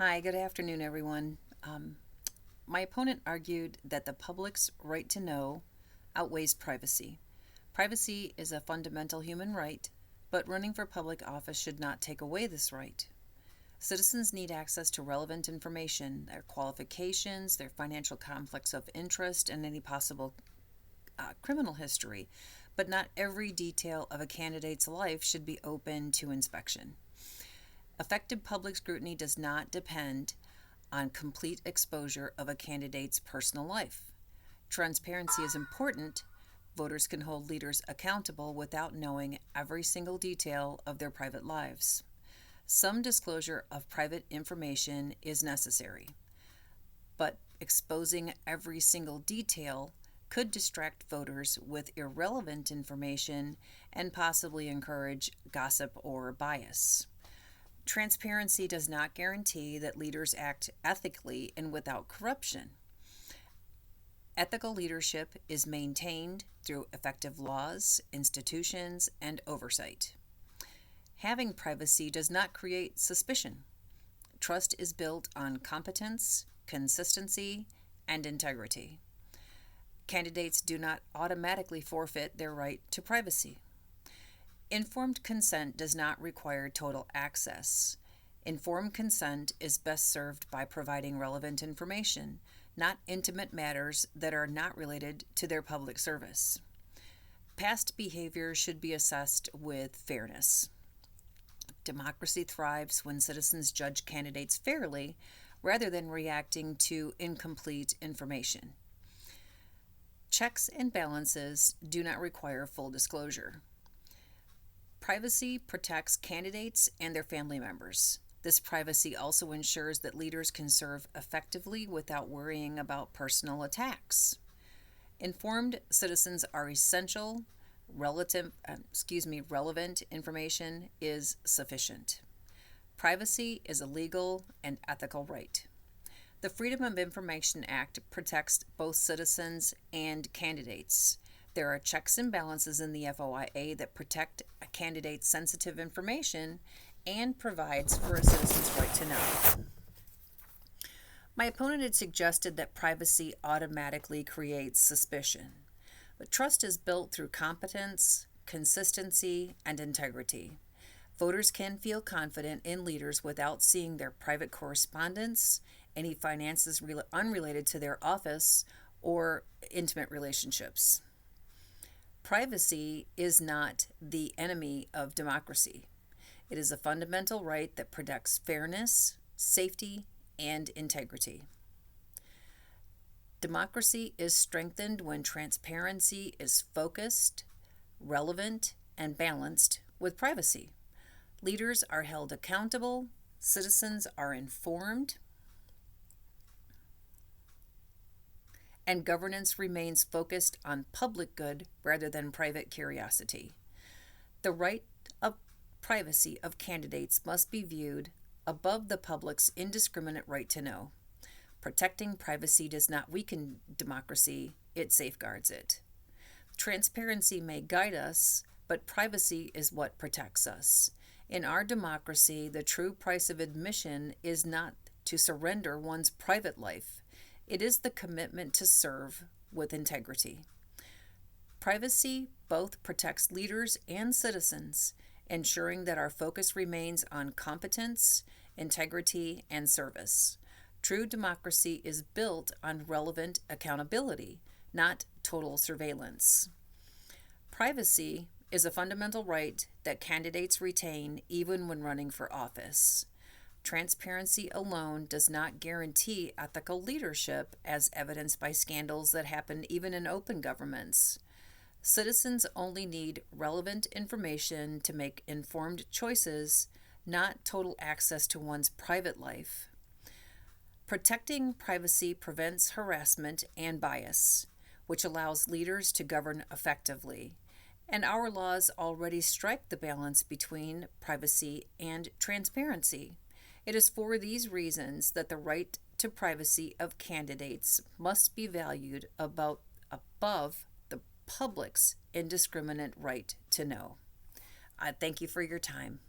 Hi, good afternoon, everyone. My opponent argued that the public's right to know outweighs privacy. Privacy is a fundamental human right, but running for public office should not take away this right. Citizens need access to relevant information, their qualifications, their financial conflicts of interest, and any possible criminal history, but not every detail of a candidate's life should be open to inspection. Effective public scrutiny does not depend on complete exposure of a candidate's personal life. Transparency is important. Voters can hold leaders accountable without knowing every single detail of their private lives. Some disclosure of private information is necessary, but exposing every single detail could distract voters with irrelevant information and possibly encourage gossip or bias. Transparency does not guarantee that leaders act ethically and without corruption. Ethical leadership is maintained through effective laws, institutions, and oversight. Having privacy does not create suspicion. Trust is built on competence, consistency, and integrity. Candidates do not automatically forfeit their right to privacy. Informed consent does not require total access. Informed consent is best served by providing relevant information, not intimate matters that are not related to their public service. Past behavior should be assessed with fairness. Democracy thrives when citizens judge candidates fairly rather than reacting to incomplete information. Checks and balances do not require full disclosure. Privacy protects candidates and their family members. This privacy also ensures that leaders can serve effectively without worrying about personal attacks. Informed citizens are essential. Relevant information is sufficient. Privacy is a legal and ethical right. The Freedom of Information Act protects both citizens and candidates. There are checks and balances in the FOIA that protect a candidate's sensitive information and provides for a citizen's right to know. My opponent had suggested that privacy automatically creates suspicion, but trust is built through competence, consistency, and integrity. Voters can feel confident in leaders without seeing their private correspondence, any finances unrelated to their office, or intimate relationships. Privacy is not the enemy of democracy. It is a fundamental right that protects fairness, safety, and integrity. Democracy is strengthened when transparency is focused, relevant, and balanced with privacy. Leaders are held accountable, citizens are informed, and governance remains focused on public good rather than private curiosity. The right of privacy of candidates must be viewed above the public's indiscriminate right to know. Protecting privacy does not weaken democracy, it safeguards it. Transparency may guide us, but privacy is what protects us. In our democracy, the true price of admission is not to surrender one's private life. It is the commitment to serve with integrity. Privacy both protects leaders and citizens, ensuring that our focus remains on competence, integrity, and service. True democracy is built on relevant accountability, not total surveillance. Privacy is a fundamental right that candidates retain even when running for office. Transparency alone does not guarantee ethical leadership, as evidenced by scandals that happen even in open governments. Citizens only need relevant information to make informed choices, not total access to one's private life. Protecting privacy prevents harassment and bias, which allows leaders to govern effectively. And our laws already strike the balance between privacy and transparency. It is for these reasons that the right to privacy of candidates must be valued above the public's indiscriminate right to know. Thank you for your time.